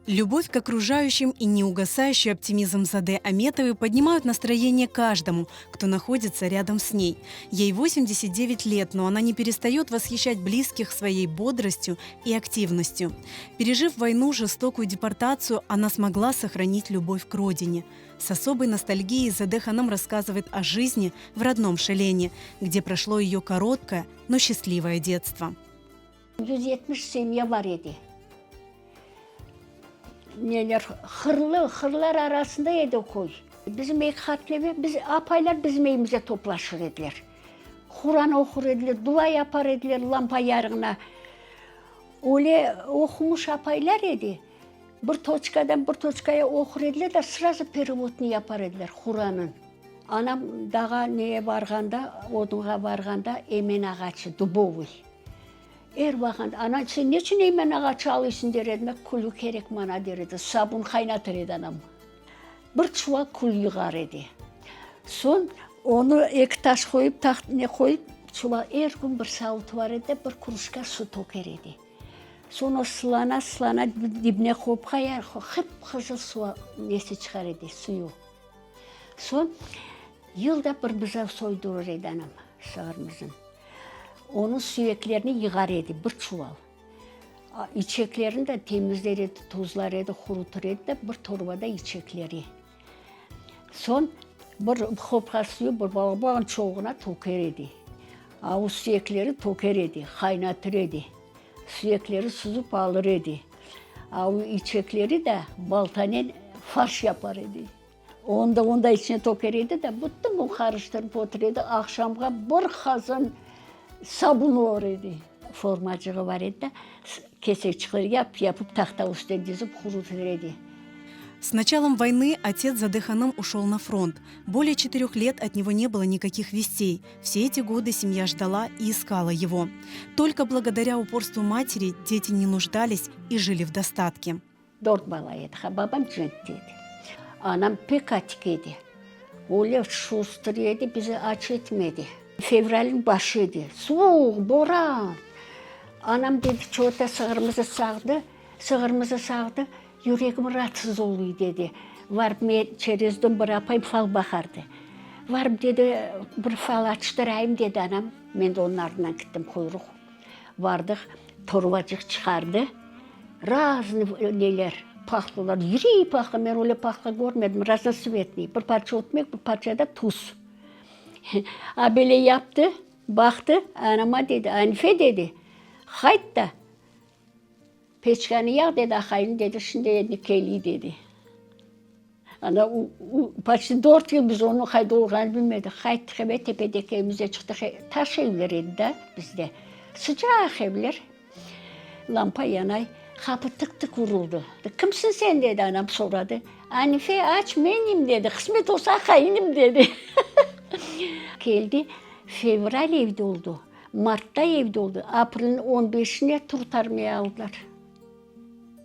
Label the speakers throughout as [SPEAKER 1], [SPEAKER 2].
[SPEAKER 1] Любовь к окружающим и неугасающий оптимизм Заде Аметовой поднимают настроение каждому, кто находится рядом с ней. Ей 89 лет, но она не перестает восхищать близких своей бодростью и активностью. Пережив войну, жестокую депортацию, она смогла сохранить любовь к родине. С особой ностальгией Заде Ханам рассказывает о жизни в родном Шелене, где прошло ее короткое, но счастливое детство.
[SPEAKER 2] 170 семья var idi. Neler hırlar arasında yedi koy. Bizim ekhatlevi, biz apaylar bizim evimize toplaşır ediler. Kur'an okur ediler, dua yapar ediler lampa yarığına. Öyle okumuş apaylar idi. Bir toçkadan bir toçkaya okur ediler de sırası perevotunu yapar ediler Kur'an'ın. Anam dağa neye varganda, odunğa varganda emen ağaçı, dubovul. Bakanda, ana sen ne için emen ağaçı alıyorsun deredi, kulü gerek bana deredi, sabun kaynatır edi anam. Bir çuval kul yığar edi. Son onu iki taş koyup, tahtına koyup, çuval her gün bir savutu var edi, bir kuruşka su toker edi. Son o sılana dibine koyup kayar, hep kızıl su nesi çıkar edi, suyu. Son yılda bir bize soydurur edi anam, sağırımızın. Onun süreklerini yığar edi, bir çuval. İçeklerini de temizler edi, tuzlar edi, kurutur edi de bir torbada içekleri. Son bir hopka suyu bir bağın çoğuna toker edi. O sürekleri toker edi, kaynatır edi. Sürekleri süzüp alır edi. O içekleri de baltanın farş yapar edi. Onda içine toker edi de bütün bu karıştırıp otur edi. Akşamga bir kazan sabun var idi. Formacığı var idi. Kesek çıkır yapıp tahta üstüne dizip kurutur edi.
[SPEAKER 1] С началом войны отец Заде Ханам ушел на фронт. Более 4 лет от него не было никаких вестей. Все эти годы семья ждала и искала его. Только благодаря упорству матери дети не нуждались и жили в достатке.
[SPEAKER 2] 4 bala edi. Babam cöntüydü. Anam pek atik idi. Öyle şustır yedi, bizi aç etmedi. Fevral'in başıydı. Soğuk, boran. Anam dedi, çoğuta sığırımızı sağdı. Yüreğim rahatsız oluyor dedi. Varıp çerezden bir apayım fal bakardı. Varıp dedi, bir fal açtırayım dedi anam. Ben de onlardan gittim kuyruk. Vardık, torbacık çıkardı. Razı neler, paklılar, yürüyü paklı. Ben öyle paklı görmedim, razı svetli. Bir parça otmek, bir parça da tuz. Böyle yaptı, baktı, anama dedi, Hanife dedi, hayt da, peçkanı yak dedi, akayın dedi, şimdi nikeli dedi. Ana, başta 4 yıl biz onun hayda olacağını bilmedik. Hayt hebe tepedeki evimize çıktık, taş evler idi de bizde. Sıcak evler, lampa yanay, kapı tık tık vuruldu. Kimsin sen dedi, anam soradı. Hanife aç benim dedi, kısmet olsa akayınım dedi. Geldi, fevral evde oldu, Mart'ta evde oldu, April'in 15'ine turtarmaya aldılar.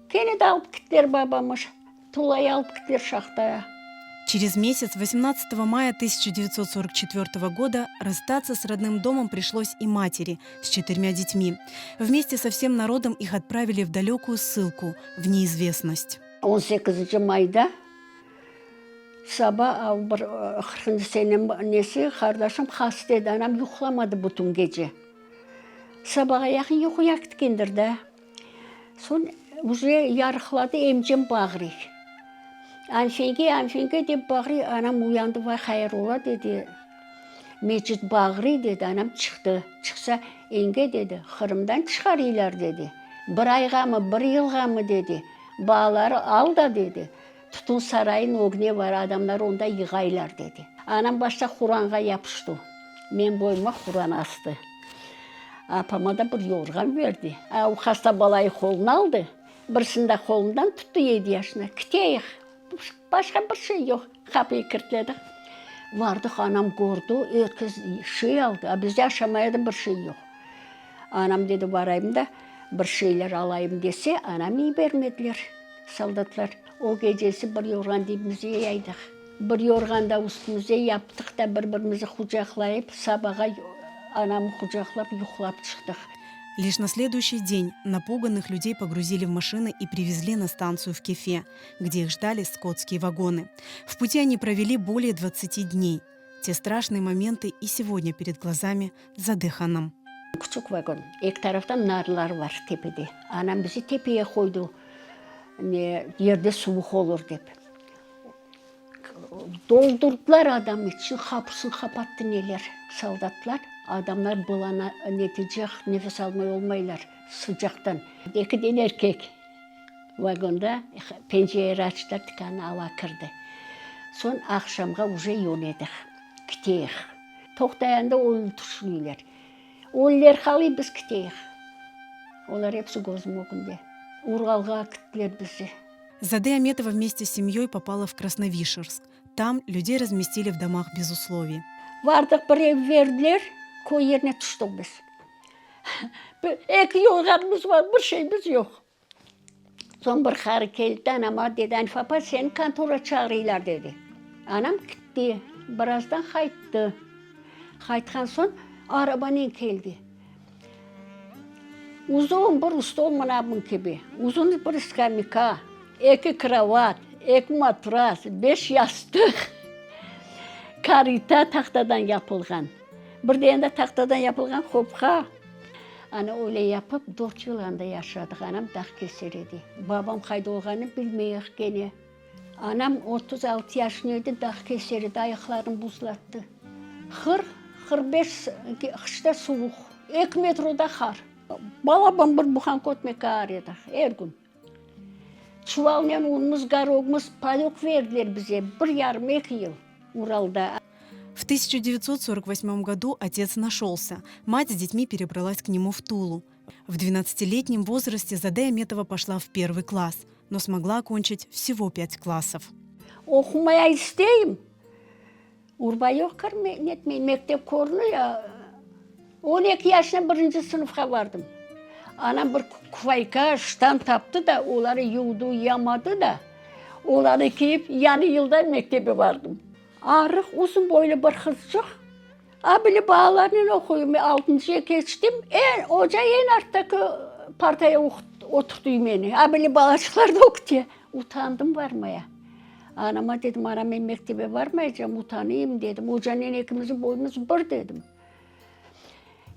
[SPEAKER 2] Gene de alıp gittiler babamız, Tulay'ı alıp gittiler şahtaya.
[SPEAKER 1] Через месяц, 18 мая 1944 года, расстаться с родным домом пришлось и матери с 4 детьми. Вместе со всем народом их отправили в далекую ссылку, в неизвестность.
[SPEAKER 2] 18. May'da sabah bir 40. senem nesi kardeşim hastaydı, anam yuklamadı bütün gece. Sabaha yakın yukuya gitkindir de. Son uzuya yarıkladı emcim bağırıyor. Anfenge deyip bağırıyor, anam uyandı ve hayır ola dedi. Mecit bağırıyor dedi, anam çıktı. Çıksa enge dedi, Kırım'dan çıkarıyorlar dedi. Bir ayga mı, bir yılga mı dedi. Bağları al da dedi. Tutun sarayın oğne var, adamlar onda yığaylar dedi. Anam başta Kur'an'a yapıştı. Men boyuma Kur'an astı. Apama da bir yorgan verdi. O hasta balayı koluna aldı. Birisinde kolundan tuttu 7 yaşına. Gideyik. Başka bir şey yok. Kapıyı kırtladık. Vardık, anam gördü. Herkes şey aldı. Biz yaşamaya da bir şey yok. Anam dedi varayım da bir şeyler alayım dese, anam iyi vermediler. Soldatlar. O gecesi bir yorgan dibimize yaydık. Bir yorgan da üstümüze yaptık da birbirimizi kucaklayıp sabaha anamı kucaklap yuklap çıktık.
[SPEAKER 1] Лишь на следующий день напуганных людей погрузили в машины и привезли на станцию в Кефе, где их ждали скотские вагоны. В пути они провели более 20 дней. Те страшные моменты и сегодня перед глазами Заде ханым.
[SPEAKER 2] Küçük vagon. İki taraftan narlar var tepede. Anam bizi tepeye koydu. Yerde soğuk olur deyip. Doldurdular adam için. Kapısını kapattı neler soldatlar. Adamlar bulana netecek, nefes almaya olmaylar sıcaktan. İki tane erkek vagonda pencereyi açtılar, tıkanı hava kırdı. Son akşamga уже yönedik. Gittik. Toktayanda oyun tuşluyorlar. Onlar kalıyor, biz gittik. Onlar hepsi gözüm önünde. Уралга gittiler bizi.
[SPEAKER 1] Заде Аметова вместе с семьей попала в Красновишерск. Там людей разместили в домах без условий.
[SPEAKER 2] Vardık bir ev verdiler, koy yerine düştük biz. İki yorganımız var, bir şeyimiz yok. Son bir karı geldi anama dedi, Hanif apa seni kantora çağırıyorlar dedi. Anam gitti, birazdan kayıttı. Kayıtkan son arabanın geldi. Uzun bir stol bunun gibi, uzun bir iskamika, iki kravat, iki matras, 5 yastık. Karita tahtadan yapılgan. Bir de tahtadan yapılgan hopka. Ana öyle yapıp 4 yıl anda yaşadık. Anam dağ keseriydi. Babam kaydı olganı bilmeyek gene. Anam 36 yaşındaydı, dağ keseriydi. Ayaklarını buzlattı. 45 kışta soğuk. 2 metroda kar. Balabam bir buhan kötmek ağrıyorduk her gün. Çuvalla unumuz, garogumuz, payok verdiler bize. 1,5-2 yıl Уралда.
[SPEAKER 1] В 1948 году отец нашелся. Мать с детьми перебралась к нему в Тулу. В 12-летнем возрасте Заде Аметова пошла в 1 класс, но смогла окончить всего 5 классов.
[SPEAKER 2] Okumaya isteyim. Urba yok etmeyin. Mektep korunuyor. 12 yaşında 1. sınıfa vardım. Anam bir kufayka ştan taptı da onları yudu, yamadı da onları giyip yani yılda mektebe vardım. Arık uzun boylu bir kızcık. Abili bağlarını okuyum. 6.'ya geçtim. Hoca en arttaki partaya oturttu beni. Abili bağcıklar da okutuyor. Utandım varmaya. Anama dedim, anam ben mektebe varmayacağım, utanayım dedim. Hocanın ikimizin boyumuz bir dedim.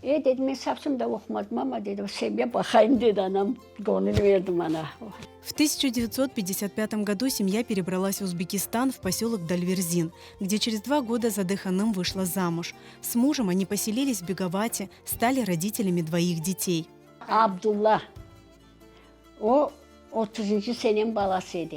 [SPEAKER 2] Dedim, ben sapsım da okumadım ama dedim, sevmeye bakayım dedi anam. Gönül verdim ana.
[SPEAKER 1] В 1955 году семья перебралась в Узбекистан, в поселок Дальверзин, где через 2 года Заде ханым вышла замуж. С мужем они поселились в Беговате, стали родителями 2 детей.
[SPEAKER 2] Abdullah. O 30. senenin balasıydı.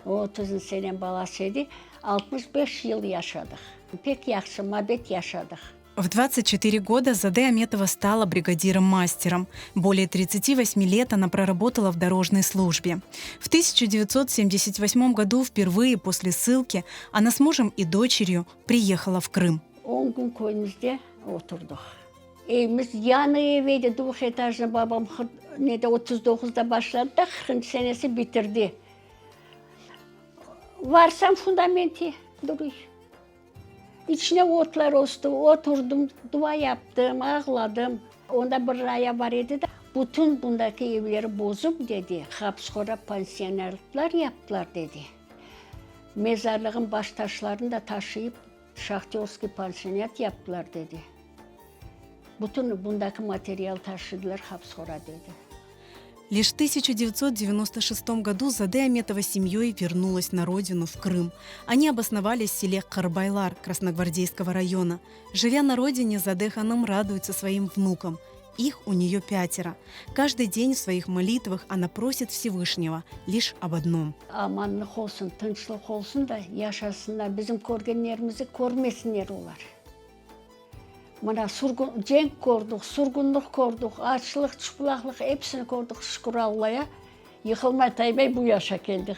[SPEAKER 2] O 30. senenin balasıydı. 65 yıl yaşadık. Pek yaxşı, mabet yaşadık.
[SPEAKER 1] В 24 года Заде Аметова стала бригадиром-мастером. Более 38 лет она проработала в дорожной службе. В 1978 году впервые после ссылки она с мужем и дочерью приехала в Крым.
[SPEAKER 2] 10 gün köyümüzde oturduk. Evimiz yanı eviydi, 9 etajlı babam 39'da başladı da 40. senesi bitirdi. Varsam fundamenti duruyor. İçine otlar oldu, oturdum, dua yaptım, ağladım. Onda bir raya var idi de, bütün bundaki evleri bozup dedi, hapskora pansiyonerlikler yaptılar dedi. Mezarlığın baş taşlarını da taşıyıp Şahtyorski pansiyonat yaptılar dedi. Bütün bundaki materyal taşıdılar hapskora dedi.
[SPEAKER 1] Лишь в 1996 году Заде Аметова с семьей вернулась на родину, в Крым. Они обосновались в селе Карбайлар Красногвардейского района. Живя на родине, Заде ханым радуется своим внукам. Их у нее 5. Каждый день в своих молитвах она просит Всевышнего лишь об одном.
[SPEAKER 2] Amanlık olsun, tınçlık olsun da yaşasınlar, bizim görgenlerimizi görmesinler olar. Mana cenk gördük, surgunluk gördük, açlık, çıplaklık hepsini gördük şükür Allah'a. Yıkılmay taybay bu yaşa geldik.